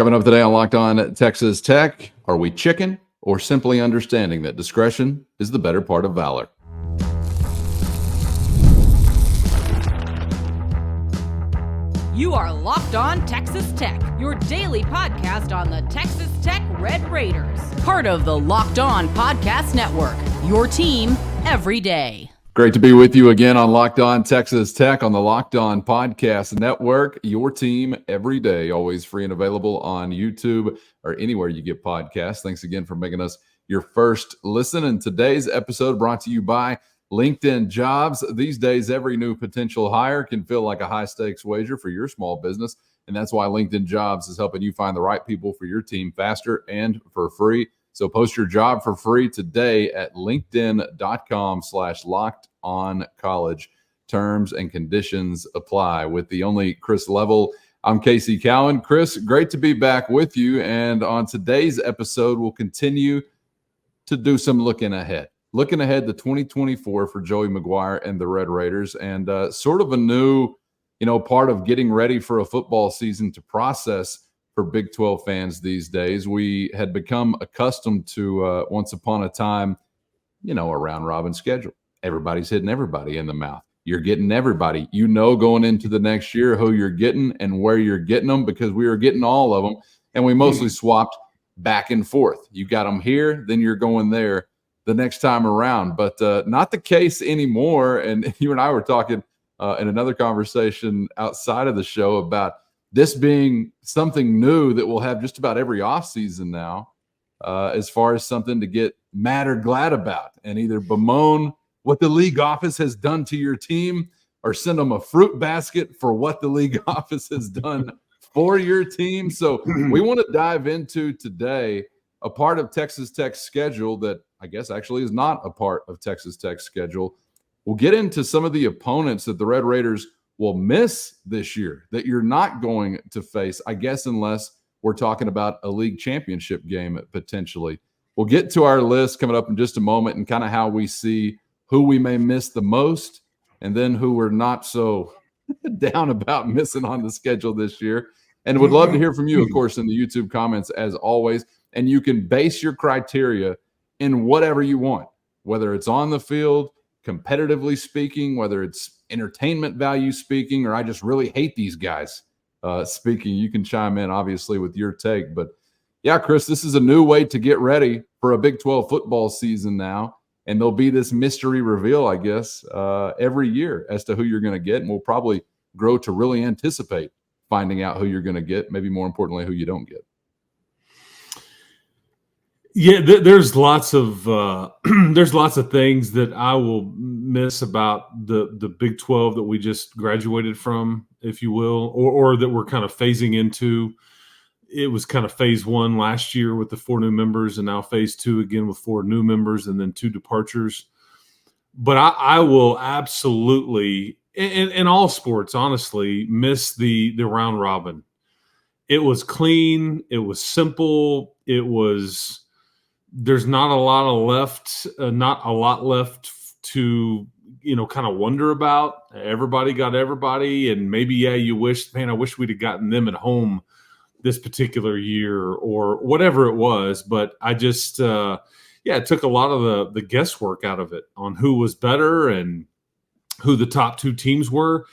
Coming up today on Locked On Texas Tech, are we chicken or simply understanding that discretion is the better part of valor? You are Locked On Texas Tech, your daily podcast on the Texas Tech Red Raiders. Part of the Locked On Podcast Network, your team every day. Great to be with you again on Locked On Texas Tech on the Locked On Podcast Network, your team every day, always free and available on YouTube or anywhere you get podcasts. Thanks again for making us your first listen. And today's episode brought to you by LinkedIn Jobs. These days, every new potential hire can feel like a high-stakes wager for your small business, and that's why LinkedIn Jobs is helping you find the right people for your team faster and for free. So post your job for free today at linkedin.com/lockedoncollege. Terms and conditions apply. With the only Chris Level, I'm Casey Cowan. Chris, great to be back with you. And on today's episode, we'll continue to do some looking ahead to 2024 for Joey McGuire and the Red Raiders, and sort of a new, part of getting ready for a football season to process for Big 12 fans these days. We had become accustomed to once upon a time, a round robin schedule. Everybody's hitting everybody in the mouth. You're getting everybody, going into the next year who you're getting and where you're getting them, because we were getting all of them, and we mostly swapped back and forth. You got them here, then you're going there the next time around, but not the case anymore. And you and I were talking in another conversation outside of the show about this being something new that we'll have just about every offseason now, as far as something to get mad or glad about, and either bemoan what the league office has done to your team or send them a fruit basket for what the league office has done for your team. So we want to dive into today a part of Texas Tech's schedule that I guess actually is not a part of Texas Tech's schedule. We'll get into some of the opponents that the Red Raiders will miss this year that you're not going to face, I guess, unless we're talking about a league championship game potentially. We'll get to our list coming up in just a moment and kind of how we see who we may miss the most and then who we're not so down about missing on the schedule this year. And would love to hear from you, of course, in the YouTube comments as always. And you can base your criteria in whatever you want, whether it's on the field, competitively speaking, whether it's entertainment value speaking, or I just really hate these guys speaking. You can chime in, obviously, with your take. But yeah, Chris, this is a new way to get ready for a Big 12 football season now. And there'll be this mystery reveal, I guess, every year as to who you're going to get. And we'll probably grow to really anticipate finding out who you're going to get, maybe more importantly, who you don't get. Yeah, there's lots of things that I will miss about the Big 12 that we just graduated from, if you will, or that we're kind of phasing into. It was kind of phase one last year with the 4 new members, and now phase 2 again with 4 new members and then 2 departures. But I will absolutely, in all sports, honestly, miss the round robin. It was clean. It was simple. There's not a lot left to, kind of wonder about. Everybody got everybody. And maybe, I wish we'd have gotten them at home this particular year or whatever it was. But I just, it took a lot of the guesswork out of it on who was better and who the top 2 teams were.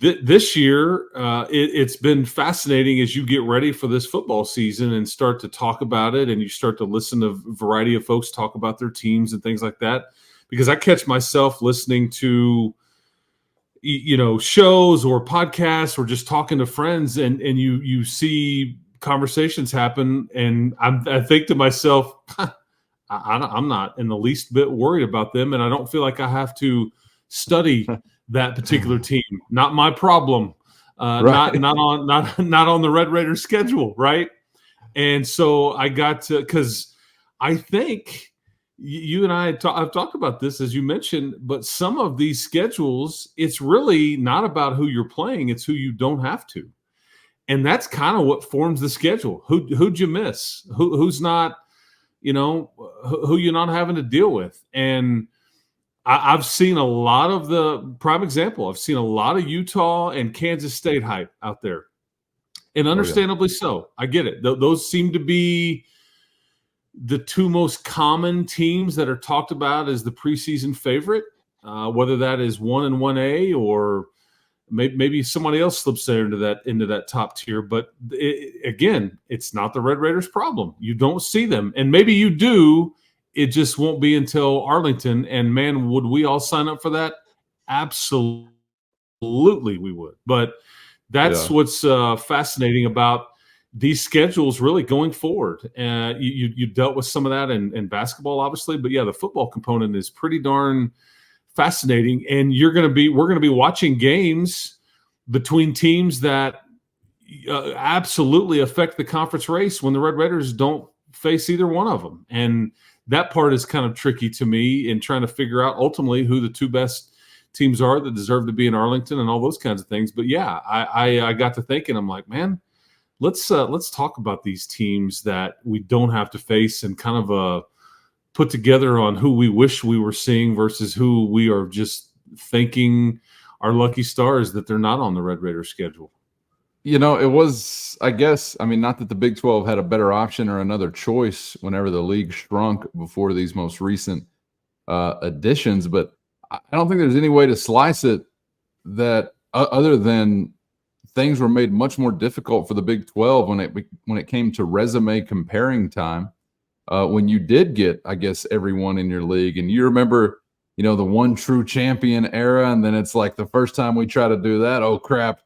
This year, it's been fascinating as you get ready for this football season and start to talk about it, and you start to listen to a variety of folks talk about their teams and things like that, because I catch myself listening to shows or podcasts or just talking to friends, and you see conversations happen, and I think to myself, I'm not in the least bit worried about them, and I don't feel like I have to study that particular team. Not my problem. Right. Not on the Red Raiders schedule, right? And so I got to, because I think you and I I've talked about this, as you mentioned, but some of these schedules, it's really not about who you're playing, it's who you don't have to. And that's kind of what forms the schedule. Who'd you miss? Who's not, who you're not having to deal with. And I've seen a lot of the prime example. I've seen a lot of Utah and Kansas State hype out there. And understandably so. I get it. Those seem to be the two most common teams that are talked about as the preseason favorite, whether that is 1 and 1A or maybe somebody else slips there into that top tier. But again, it's not the Red Raiders' problem. You don't see them. And maybe you do. It just won't be until Arlington. And, man, would we all sign up for that? Absolutely we would. But that's what's fascinating about these schedules really going forward. You dealt with some of that in basketball, obviously. But, yeah, the football component is pretty darn fascinating. And we're going to be watching games between teams that absolutely affect the conference race when the Red Raiders don't face either one of them. And that part is kind of tricky to me in trying to figure out ultimately who the two best teams are that deserve to be in Arlington and all those kinds of things. But yeah, I got to thinking, I'm like, man, let's talk about these teams that we don't have to face and kind of put together on who we wish we were seeing versus who we are just thinking are lucky stars that they're not on the Red Raiders schedule. It was, I guess, not that the Big 12 had a better option or another choice whenever the league shrunk before these most recent additions, but I don't think there's any way to slice it that other than things were made much more difficult for the Big 12 when it came to resume comparing time. When you did get, I guess, everyone in your league, and you remember, the one true champion era, and then it's like the first time we try to do that, oh crap.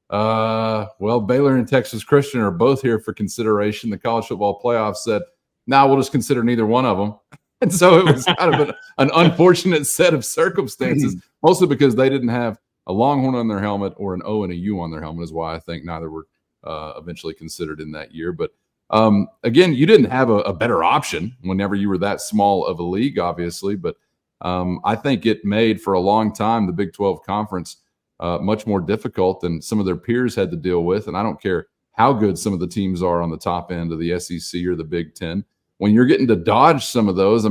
Well, Baylor and Texas Christian are both here for consideration. The college football playoff said, we'll just consider neither one of them. And so it was kind of an unfortunate set of circumstances, mostly because they didn't have a Longhorn on their helmet or an O and a U on their helmet, is why I think neither were eventually considered in that year. But again, you didn't have a better option whenever you were that small of a league, obviously. But I think it made for a long time the Big 12 conference much more difficult than some of their peers had to deal with. And I don't care how good some of the teams are on the top end of the SEC or the Big 10. When you're getting to dodge some of those, I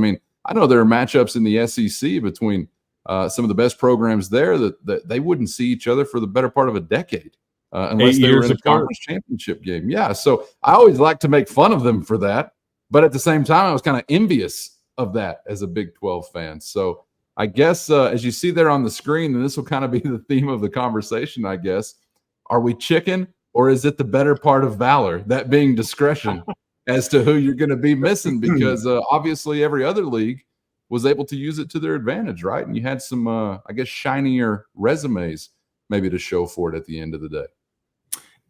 know there are matchups in the SEC between some of the best programs there that they wouldn't see each other for the better part of a decade unless they were in a conference championship game. Yeah, so I always like to make fun of them for that. But at the same time, I was kind of envious of that as a Big 12 fan. So I guess as you see there on the screen, and this will kind of be the theme of the conversation, I guess, are we chicken or is it the better part of valor, that being discretion as to who you're going to be missing? Because obviously every other league was able to use it to their advantage, right? And you had some, I guess, shinier resumes maybe to show for it at the end of the day.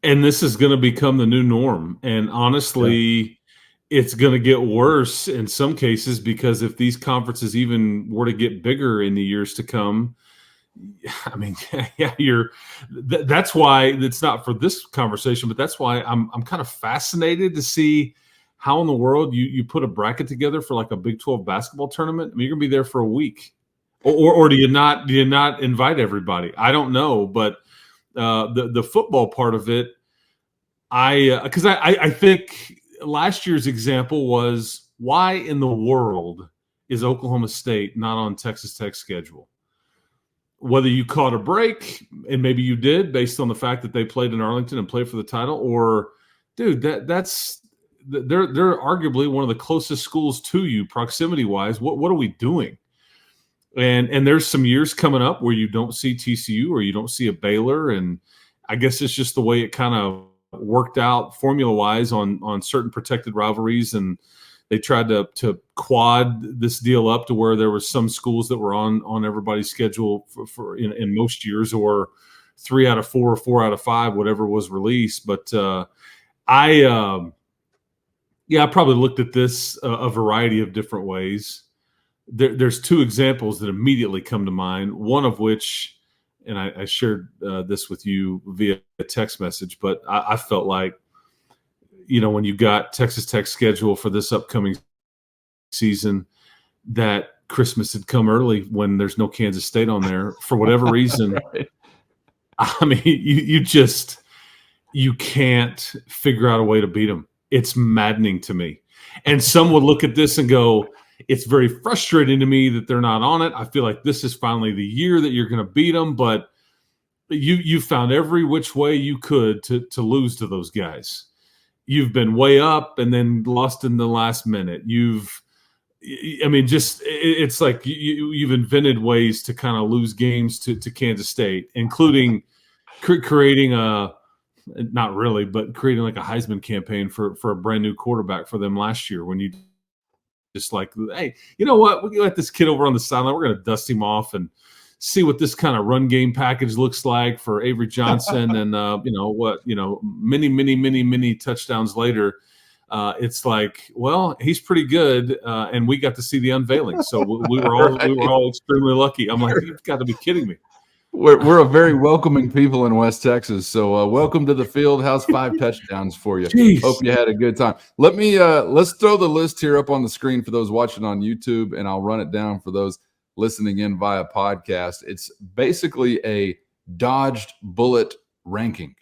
And this is going to become the new norm. And honestly, it's going to get worse in some cases, because if these conferences even were to get bigger in the years to come, that's why it's not for this conversation, but that's why I'm kind of fascinated to see how in the world you put a bracket together for like a Big 12 basketball tournament. You're going to be there for a week, or do you not invite everybody? I don't know, but the football part of it, because I think last year's example was, why in the world is Oklahoma State not on Texas Tech's schedule? Whether you caught a break, and maybe you did based on the fact that they played in Arlington and played for the title, or dude, they're arguably one of the closest schools to you proximity wise. What are we doing? And there's some years coming up where you don't see TCU or you don't see a Baylor, and I guess it's just the way it kind of worked out formula wise on certain protected rivalries, and they tried to quad this deal up to where there were some schools that were on everybody's schedule for in most years, or 3 out of 4 or 4 out of 5, whatever was released. But I probably looked at this a variety of different ways. There's 2 examples that immediately come to mind, one of which, and I shared this with you via a text message, but I felt like, when you got Texas Tech's schedule for this upcoming season, that Christmas had come early when there's no Kansas State on there for whatever reason. Right. You can't figure out a way to beat them. It's maddening to me. And some would look at this and go, it's very frustrating to me that they're not on it. I feel like this is finally the year that you're going to beat them, but you found every which way you could to lose to those guys. You've been way up and then lost in the last minute. It's like you've invented ways to kind of lose games to Kansas State, including creating creating like a Heisman campaign for a brand new quarterback for them last year, when you just like, hey, you know what? We let this kid over on the sideline. We're going to dust him off and see what this kind of run game package looks like for Avery Johnson. And, many touchdowns later, it's like, well, he's pretty good. And we got to see the unveiling. So we were all extremely lucky. I'm like, you've got to be kidding me. We're a very welcoming people in West Texas, so welcome to the field. How's 5 touchdowns for you? Jeez. Hope you had a good time. Let's throw the list here up on the screen for those watching on YouTube, and I'll run it down for those listening in via podcast. It's basically a dodged bullet ranking.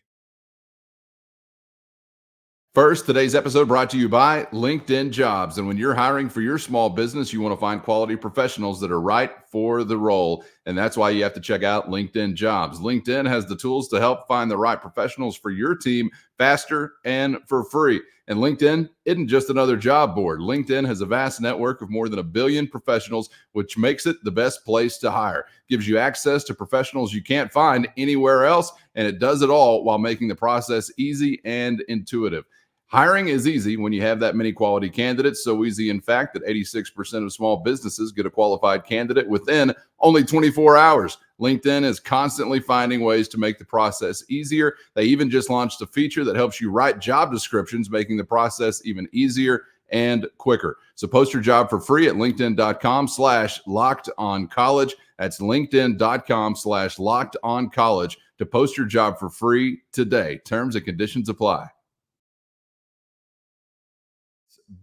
First, today's episode brought to you by LinkedIn Jobs. And when you're hiring for your small business, you want to find quality professionals that are right for the role. And that's why you have to check out LinkedIn Jobs. LinkedIn has the tools to help find the right professionals for your team faster and for free. And LinkedIn isn't just another job board. LinkedIn has a vast network of more than 1 billion professionals, which makes it the best place to hire. Gives you access to professionals you can't find anywhere else, and it does it all while making the process easy and intuitive. Hiring is easy when you have that many quality candidates. So easy, in fact, that 86% of small businesses get a qualified candidate within only 24 hours. LinkedIn is constantly finding ways to make the process easier. They even just launched a feature that helps you write job descriptions, making the process even easier and quicker. So post your job for free at linkedin.com/lockedoncollege. That's linkedin.com/lockedoncollege to post your job for free today. Terms and conditions apply.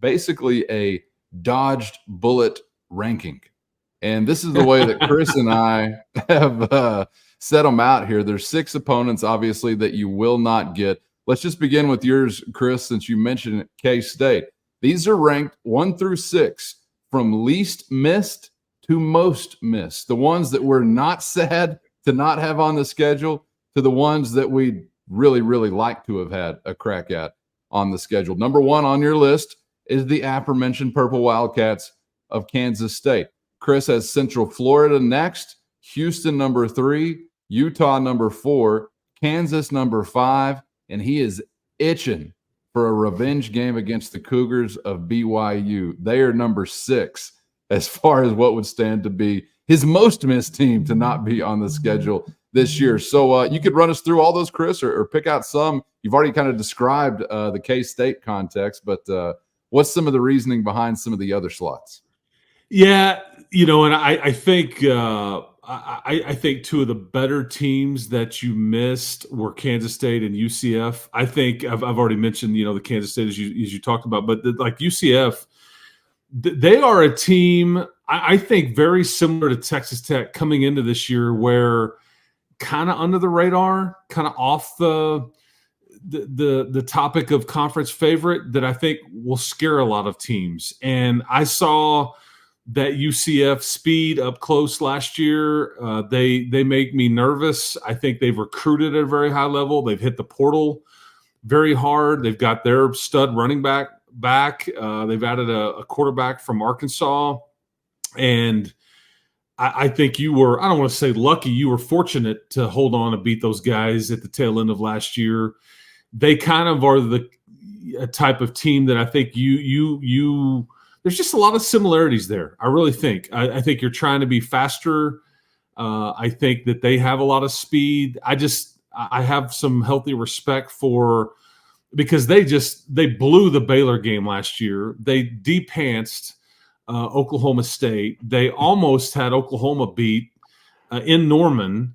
Basically a dodged bullet ranking. And this is the way that Chris and I have set them out here. There's 6 opponents, obviously, that you will not get. Let's just begin with yours, Chris, since you mentioned K-State. These are ranked 1 through 6, from least missed to most missed. The ones that we're not sad to not have on the schedule to the ones that we'd really, really like to have had a crack at on the schedule. Number 1 on your list is the aforementioned Purple Wildcats of Kansas State. Chris has Central Florida next, Houston number 3, Utah number 4, Kansas number 5, and he is itching for a revenge game against the Cougars of BYU. They are number 6 as far as what would stand to be his most missed team to not be on the schedule this year. So you could run us through all those, Chris, or pick out some. You've already kind of described the K-State context, but what's some of the reasoning behind some of the other slots? Yeah, and I think I think 2 of the better teams that you missed were Kansas State and UCF. I think I've already mentioned the Kansas State as you talked about, but like UCF, they are a team I think very similar to Texas Tech coming into this year, where kind of under the radar, kind of off the topic of conference favorite, that I think will scare a lot of teams. And I saw that UCF speed up close last year. They make me nervous. I think they've recruited at a very high level. They've hit the portal very hard. They've got their stud running back. They've added a quarterback from Arkansas. And I think you were, I don't want to say lucky, you were fortunate to hold on and beat those guys at the tail end of last year. They kind of are the type of team that I think there's just a lot of similarities there. I really think. I think you're trying to be faster. I think that they have a lot of speed. I have some healthy respect for, because they blew the Baylor game last year. They de-pantsed Oklahoma State. They almost had Oklahoma beat in Norman.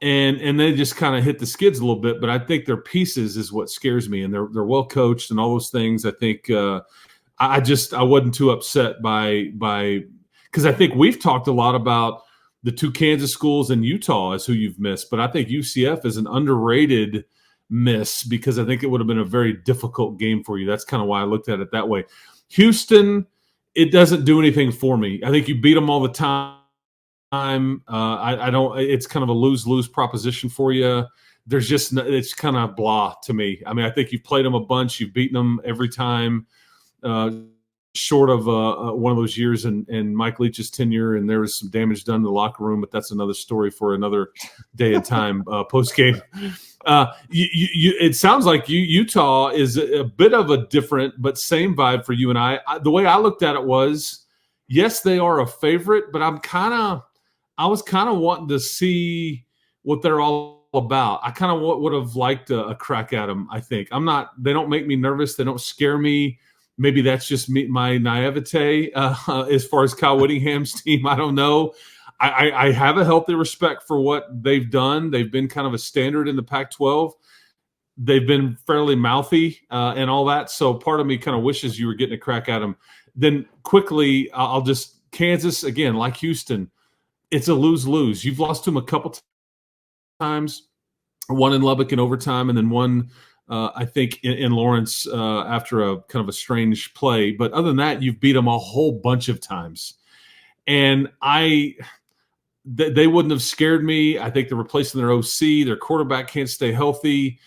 And they just kind of hit the skids a little bit, but I think their pieces is what scares me, and they're well coached and all those things. I think I wasn't too upset by because I think we've talked a lot about the 2 Kansas schools and Utah as who you've missed, but I think UCF is an underrated miss, because I think it would have been a very difficult game for you. That's kind of why I looked at it that way. Houston, it doesn't do anything for me. I think you beat them all the time. I don't. It's kind of a lose-lose proposition for you. There's just it's kind of blah to me. I mean, I think you've played them a bunch. You've beaten them every time. Short of one of those years in Mike Leach's tenure, and there was some damage done in the locker room, but that's another story for another day and time post game. It sounds like Utah is a bit of a different but same vibe for you and I. The way I looked at it was, yes, they are a favorite, but I was kind of wanting to see what they're all about. I kind of would have liked a crack at them. I think they don't make me nervous. They don't scare me. Maybe that's just my naivete as far as Kyle Whittingham's team. I don't know. I have a healthy respect for what they've done. They've been kind of a standard in the Pac-12. They've been fairly mouthy and all that. So part of me kind of wishes you were getting a crack at them. Then quickly, I'll just Kansas, again, like Houston, it's a lose-lose. You've lost to them a couple times, one in Lubbock in overtime and then one – I think in Lawrence after a kind of a strange play. But other than that, you've beat them a whole bunch of times. And they wouldn't have scared me. I think they're replacing their OC. Their quarterback can't stay healthy.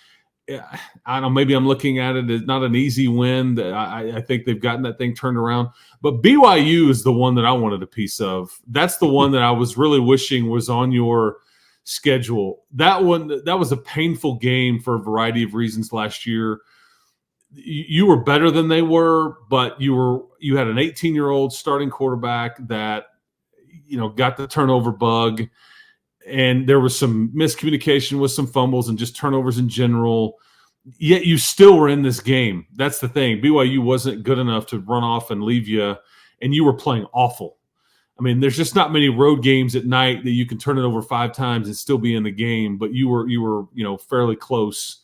I don't know. Maybe I'm looking at it as not an easy win. I think they've gotten that thing turned around. But BYU is the one that I wanted a piece of. That's the one that I was really wishing was on your schedule. That was a painful game for a variety of reasons last year. You were better than they were, but you had an 18-year-old starting quarterback that got the turnover bug, and there was some miscommunication with some fumbles and just turnovers in general. Yet you still were in this game. That's the thing. BYU wasn't good enough to run off and leave you, and you were playing awful. I mean, there's just not many road games at night that you can turn it over 5 times and still be in the game. But you were fairly close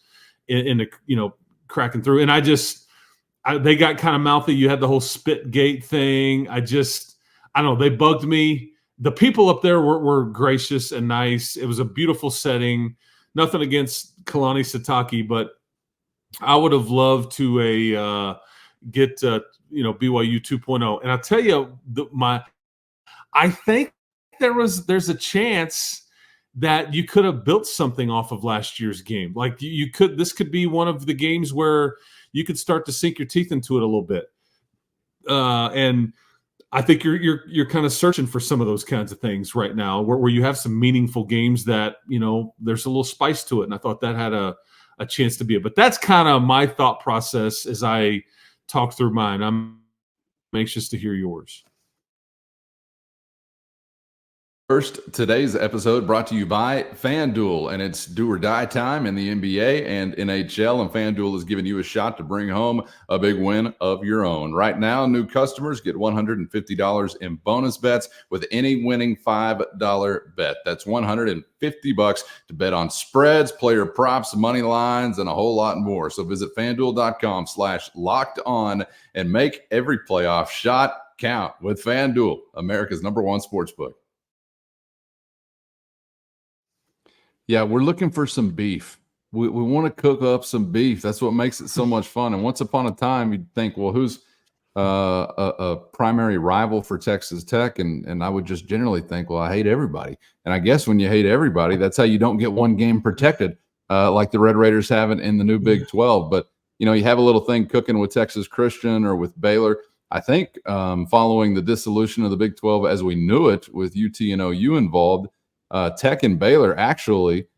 in the cracking through. And they got kind of mouthy. You had the whole spit gate thing. I don't know. They bugged me. The people up there were gracious and nice. It was a beautiful setting. Nothing against Kalani Sitake, but I would have loved to get BYU 2.0. And I'll tell you, I think there's a chance that you could have built something off of last year's game. Like this could be one of the games where you could start to sink your teeth into it a little bit. And I think you're kind of searching for some of those kinds of things right now where you have some meaningful games that, there's a little spice to it. And I thought that had a chance to be it. But that's kind of my thought process as I talk through mine. I'm anxious to hear yours. First, today's episode brought to you by FanDuel, and it's do or die time in the NBA and NHL, and FanDuel is giving you a shot to bring home a big win of your own. Right now, new customers get $150 in bonus bets with any winning $5 bet. That's $150 to bet on spreads, player props, money lines, and a whole lot more. So visit FanDuel.com/locked-on and make every playoff shot count with FanDuel, America's #1 sportsbook. Yeah, we're looking for some beef. We want to cook up some beef. That's what makes it so much fun. And once upon a time, you'd think, well, who's a primary rival for Texas Tech? And I would just generally think, well, I hate everybody. And I guess when you hate everybody, that's how you don't get one game protected, like the Red Raiders have it in the new Big 12. But, you have a little thing cooking with Texas Christian or with Baylor. I think following the dissolution of the Big 12 as we knew it with UT and OU involved, Tech and Baylor actually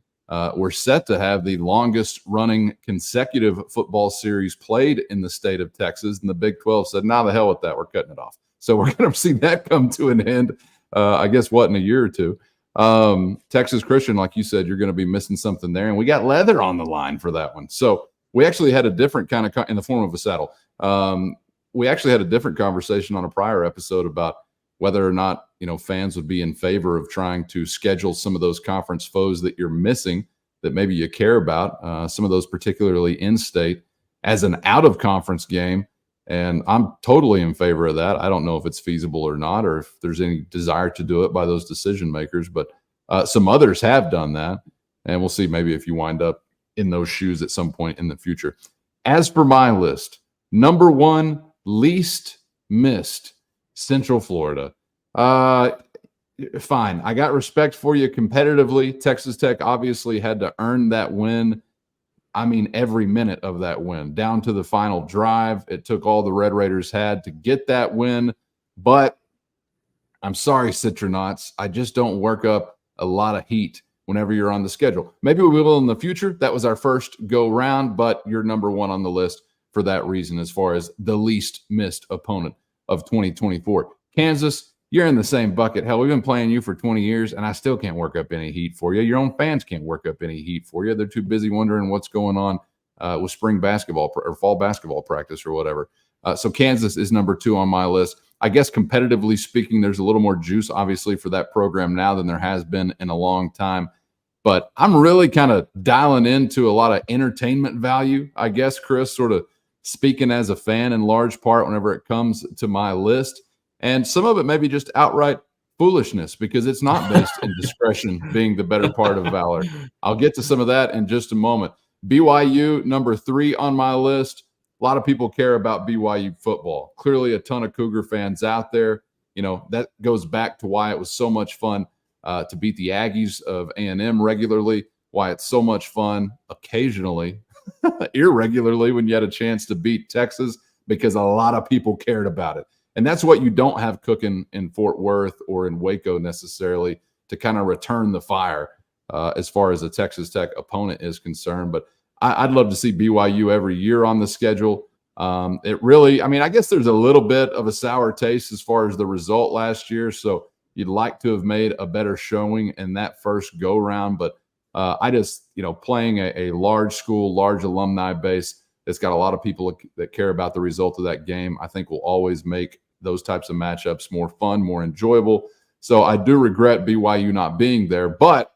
were set to have the longest running consecutive football series played in the state of Texas. And the Big 12 said, nah, the hell with that. We're cutting it off. So we're going to see that come to an end, I guess, in a year or two. Texas Christian, like you said, you're going to be missing something there. And we got leather on the line for that one. So we actually had a different kind of in the form of a saddle. We actually had a different conversation on a prior episode about whether or not, fans would be in favor of trying to schedule some of those conference foes that you're missing that maybe you care about, some of those particularly in-state, as an out-of-conference game. And I'm totally in favor of that. I don't know if it's feasible or not, or if there's any desire to do it by those decision makers, but some others have done that. And we'll see maybe if you wind up in those shoes at some point in the future. As for my list, number 1, least missed, Central Florida. fine. I got respect for you competitively. Texas Tech obviously had to earn that win. I mean, every minute of that win, down to the final drive. It took all the Red Raiders had to get that win. But I'm sorry, Citronauts. I just don't work up a lot of heat whenever you're on the schedule. Maybe we will in the future. That was our first go round, but you're number one on the list for that reason as far as the least missed opponent of 2024. Kansas, you're in the same bucket. Hell, we've been playing you for 20 years, and I still can't work up any heat for you. Your own fans can't work up any heat for you. They're too busy wondering what's going on with spring basketball or fall basketball practice or whatever. So Kansas is number 2 on my list. I guess competitively speaking, there's a little more juice, obviously, for that program now than there has been in a long time. But I'm really kind of dialing into a lot of entertainment value, I guess, Chris, sort of speaking as a fan in large part whenever it comes to my list. And some of it may be just outright foolishness because it's not based in discretion being the better part of valor. I'll get to some of that in just a moment. BYU, number 3 on my list. A lot of people care about BYU football. Clearly a ton of Cougar fans out there. You know, that goes back to why it was so much fun to beat the Aggies of A&M regularly, why it's so much fun occasionally, irregularly when you had a chance to beat Texas, because a lot of people cared about it. And that's what you don't have cooking in Fort Worth or in Waco necessarily to kind of return the fire as far as a Texas Tech opponent is concerned. But I'd love to see BYU every year on the schedule. It really, I mean, I guess there's a little bit of a sour taste as far as the result last year. So you'd like to have made a better showing in that first go round. But I just, you know, playing a large school, large alumni base that's got a lot of people that care about the result of that game, I think will always make those types of matchups more fun, more enjoyable. So I do regret BYU not being there, but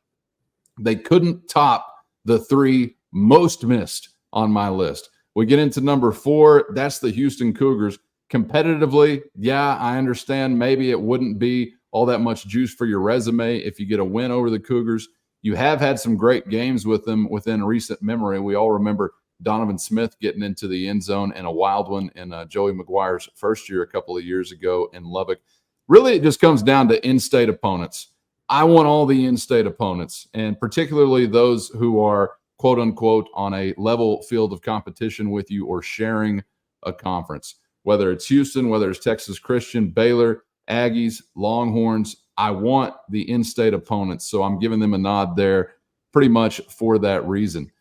they couldn't top the 3 most missed on my list. We get into number 4. That's the Houston Cougars. Competitively, yeah, I understand maybe it wouldn't be all that much juice for your resume if you get a win over the Cougars. You have had some great games with them within recent memory. We all remember Donovan Smith getting into the end zone and a wild one in Joey McGuire's first year a couple of years ago in Lubbock. Really, it just comes down to in-state opponents. I want all the in-state opponents, and particularly those who are, quote unquote, on a level field of competition with you or sharing a conference. Whether it's Houston, whether it's Texas Christian, Baylor, Aggies, Longhorns, I want the in-state opponents. So I'm giving them a nod there pretty much for that reason.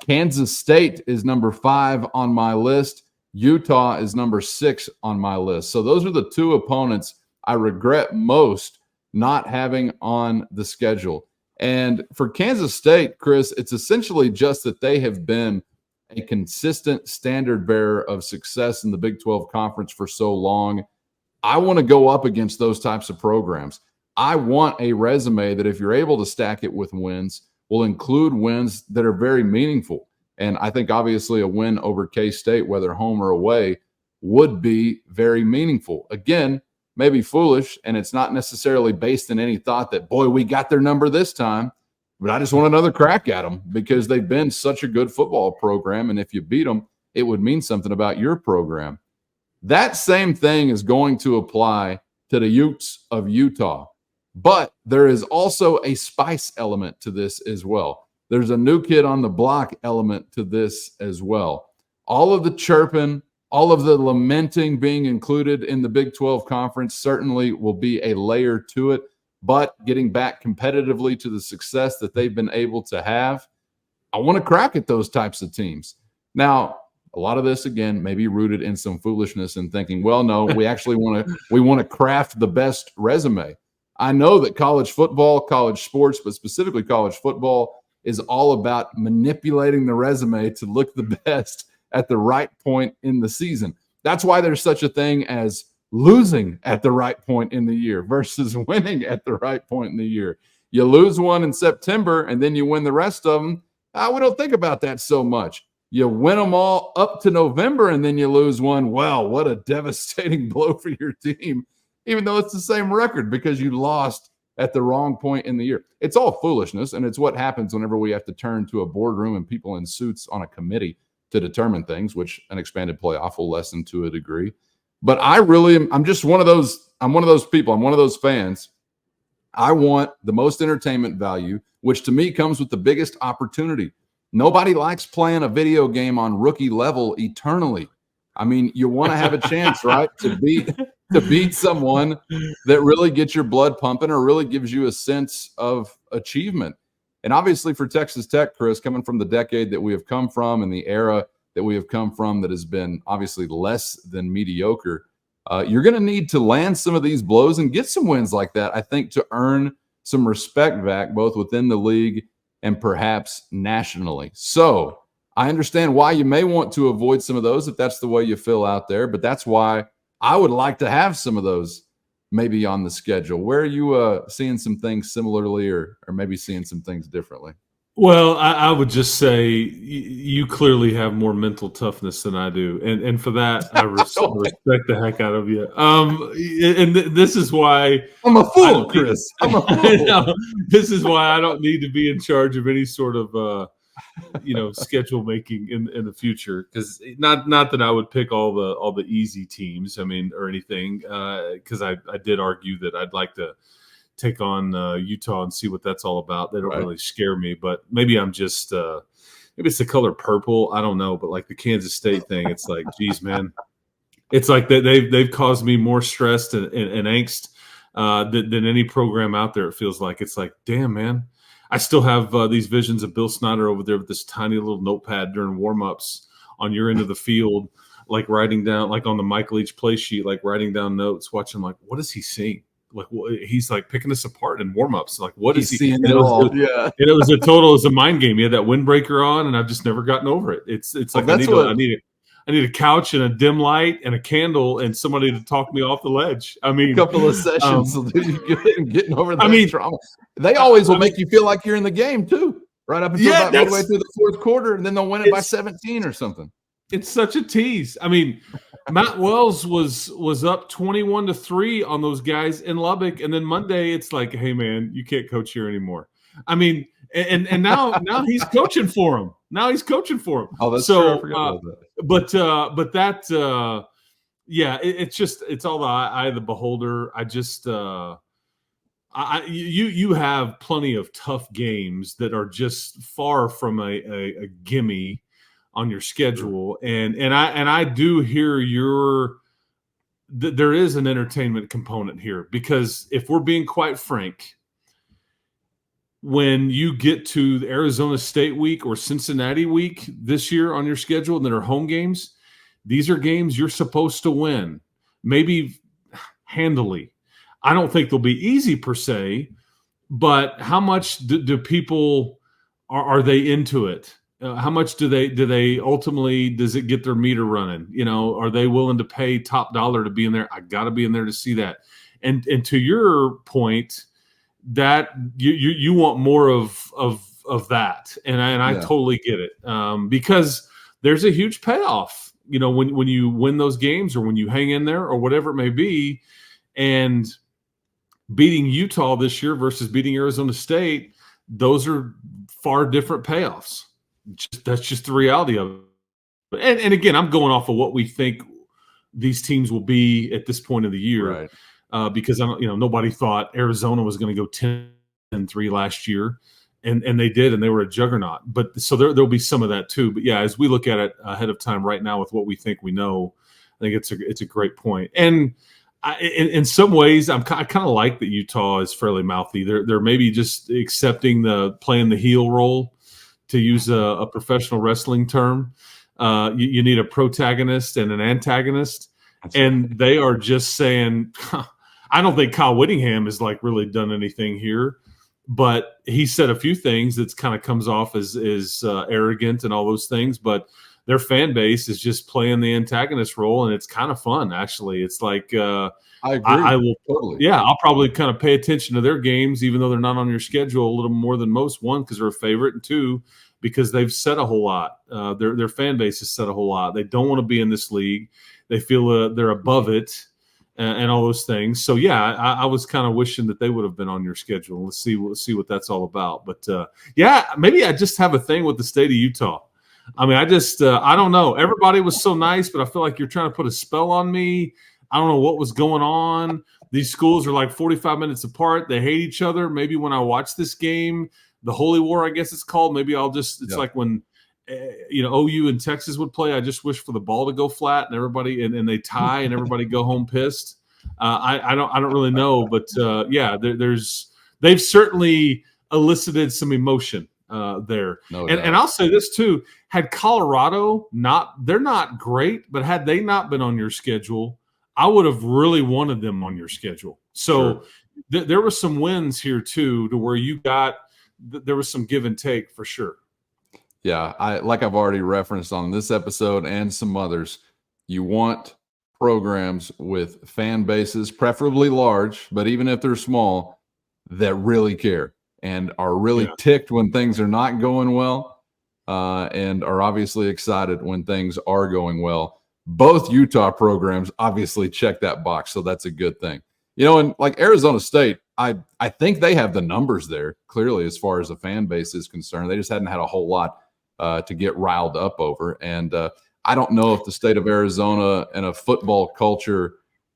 Kansas State is number 5 on my list. Utah is number 6 on my list. So those are the 2 opponents I regret most not having on the schedule. And for Kansas State, Chris, it's essentially just that they have been a consistent standard bearer of success in the Big 12 Conference for so long. I want to go up against those types of programs. I want a resume that if you're able to stack it with wins, will include wins that are very meaningful. And I think obviously a win over K-State, whether home or away, would be very meaningful. Again, maybe foolish, and it's not necessarily based in any thought that, boy, we got their number this time, but I just want another crack at them because they've been such a good football program, and if you beat them, it would mean something about your program. That same thing is going to apply to the Utes of Utah. But there is also a spice element to this as well. There's a new kid on the block element to this as well. All of the chirping, all of the lamenting being included in the Big 12 Conference certainly will be a layer to it. But getting back competitively to the success that they've been able to have, I want to crack at those types of teams. Now, a lot of this, again, may be rooted in some foolishness and thinking, well, no, we actually want to craft the best resume. I know that college football, college sports, but specifically college football, is all about manipulating the resume to look the best at the right point in the season. That's why there's such a thing as losing at the right point in the year versus winning at the right point in the year. You lose one in September and then you win the rest of them. We don't think about that so much. You win them all up to November and then you lose one. Well, what a devastating blow for your team, even though it's the same record because you lost at the wrong point in the year. It's all foolishness, and it's what happens whenever we have to turn to a boardroom and people in suits on a committee to determine things, which an expanded playoff will lessen to a degree. But I really am, I'm one of those people. I'm one of those fans I want the most entertainment value, which to me comes with the biggest opportunity. Nobody likes playing a video game on rookie level eternally. I mean, you want to have a chance, right, to beat someone that really gets your blood pumping or really gives you a sense of achievement. And obviously for Texas Tech, Chris, coming from the decade that we have come from and the era that we have come from that has been obviously less than mediocre, you're going to need to land some of these blows and get some wins like that, I think, to earn some respect back, both within the league and perhaps nationally. So I understand why you may want to avoid some of those if that's the way you feel out there, but that's why I would like to have some of those maybe on the schedule. Where are you seeing some things similarly or maybe seeing some things differently? Well, I would just say you clearly have more mental toughness than I do, and for that I respect the heck out of you. And this is why I'm a fool, Chris. I'm a fool. No, this is why I don't need to be in charge of any sort of schedule making in the future, because not that I would pick all the easy teams, I mean, or anything, because I did argue that I'd like to take on Utah and see what that's all about. They don't really scare me, but maybe I'm just maybe it's the color purple. I don't know, but like the Kansas State thing, it's like, geez, man, it's like they've caused me more stress and angst than any program out there. It feels like it's like, damn, man. I still have these visions of Bill Snyder over there with this tiny little notepad during warmups on your end of the field, like writing down, like on the Mike Leach play sheet, like writing down notes, watching like, what is he seeing? Like he's like picking us apart in warmups. Like, what is he seeing? It all. Yeah. And it was a total as a mind game. He had that windbreaker on, and I've just never gotten over it. It's like I need a couch and a dim light and a candle and somebody to talk me off the ledge. I mean, a couple of sessions so getting over that trauma. They always will make you feel like you're in the game too, right up until about midway through the fourth quarter, and then they'll win it by 17 or something. It's such a tease. I mean, Matt Wells was up 21-3 on those guys in Lubbock, and then Monday it's like, hey man, you can't coach here anymore. I mean, and now he's coaching for him. Oh, that's true. I forgot about that. But that it's just, it's all the eye of the beholder. I just you have plenty of tough games that are just far from a gimme on your schedule, and I do hear there is an entertainment component here, because if we're being quite frank, when you get to the Arizona State week or Cincinnati week this year on your schedule that are home games, these are games you're supposed to win, maybe handily. I don't think they'll be easy per se, but how much do people are they into it? How much do they ultimately, does it get their meter running? You know, are they willing to pay top dollar to be in there? I got to be in there to see that. And to your point, that you want more of that, and I totally get it, because there's a huge payoff. You know, when you win those games or when you hang in there or whatever it may be, and beating Utah this year versus beating Arizona State, those are far different payoffs. That's just the reality of it. And again, I'm going off of what we think these teams will be at this point of the year, right? Because nobody thought Arizona was going to go 10-3 last year, and they did, and they were a juggernaut. But so there'll be some of that too. But yeah, as we look at it ahead of time right now with what we think we know, I think it's a great point. And in some ways, I kind of like that Utah is fairly mouthy. They're maybe just accepting playing the heel role, to use a professional wrestling term. You need a protagonist and an antagonist. And they are just saying, I don't think Kyle Whittingham has like really done anything here, but he said a few things that kind of comes off as arrogant and all those things, but their fan base is just playing the antagonist role, and it's kind of fun, actually. It's like I agree. I will totally. Yeah, I'll probably kind of pay attention to their games, even though they're not on your schedule, a little more than most. One, because they're a favorite, and two, because they've said a whole lot. Their fan base has said a whole lot. They don't want to be in this league. They feel they're above it, and all those things. So yeah, I was kind of wishing that they would have been on your schedule. Let's see what that's all about. But yeah, maybe I just have a thing with the state of Utah. I mean, I don't know. Everybody was so nice, but I feel like you're trying to put a spell on me. I don't know what was going on. These schools are like 45 minutes apart. They hate each other. Maybe when I watch this game, the Holy War, I guess it's called, maybe it's like when OU and Texas would play. I just wish for the ball to go flat and everybody and they tie and everybody go home pissed. I don't really know, but they've certainly elicited some emotion there. And I'll say this too: had Colorado they're not great, but had they not been on your schedule, I would have really wanted them on your schedule. So there were some wins here too, to where there was some give and take for sure. Yeah, like I've already referenced on this episode and some others, you want programs with fan bases, preferably large, but even if they're small, that really care and are really ticked when things are not going well, and are obviously excited when things are going well. Both Utah programs obviously check that box, so that's a good thing. And like Arizona State, I think they have the numbers there, clearly, as far as the fan base is concerned. They just hadn't had a whole lot to get riled up over. And I don't know if the state of Arizona and a football culture,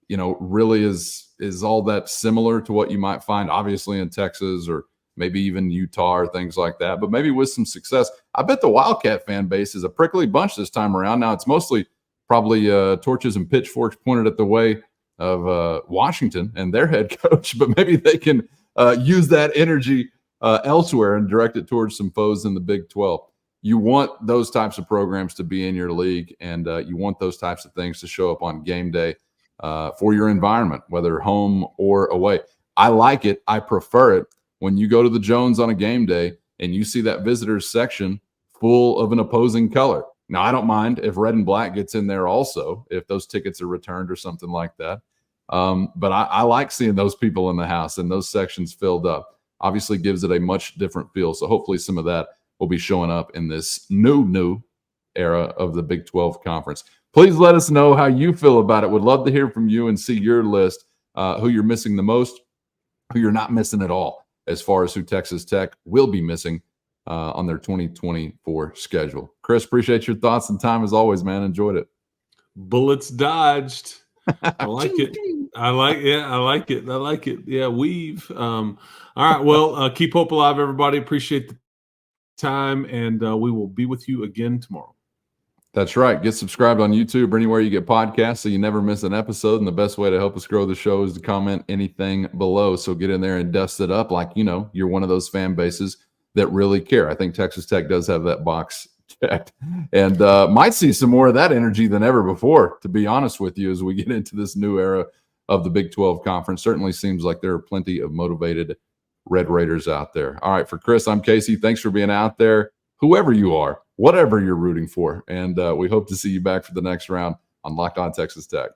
really is all that similar to what you might find, obviously, in Texas or maybe even Utah or things like that. But maybe with some success, I bet the Wildcat fan base is a prickly bunch this time around. Now, it's mostly probably torches and pitchforks pointed at the way of Washington and their head coach, but maybe they can use that energy elsewhere and direct it towards some foes in the Big 12. You want those types of programs to be in your league, and you want those types of things to show up on game day for your environment, whether home or away. I like it. I prefer it when you go to the Jones on a game day and you see that visitors section full of an opposing color. Now, I don't mind if red and black gets in there also, if those tickets are returned or something like that. But I like seeing those people in the house and those sections filled up. Obviously gives it a much different feel. So hopefully some of that will be showing up in this new era of the Big 12 Conference. Please let us know how you feel about it. Would love to hear from you and see your list, who you're missing the most, who you're not missing at all, as far as who Texas Tech will be missing on their 2024 schedule. Chris, appreciate your thoughts and time as always, man. Enjoyed it. Bullets dodged. I like it. I like it. Yeah, weave. All right. Well, keep hope alive, everybody. Appreciate the time, and we will be with you again tomorrow. That's right. Get subscribed on YouTube or anywhere you get podcasts so you never miss an episode. And the best way to help us grow the show is to comment anything below. So get in there and dust it up like, you're one of those fan bases that really care. I think Texas Tech does have that box checked, and might see some more of that energy than ever before, to be honest with you, as we get into this new era of the Big 12 Conference. Certainly seems like there are plenty of motivated Red Raiders out there. All right, for Chris, I'm Casey. Thanks for being out there, whoever you are, whatever you're rooting for, and we hope to see you back for the next round on Locked On Texas Tech.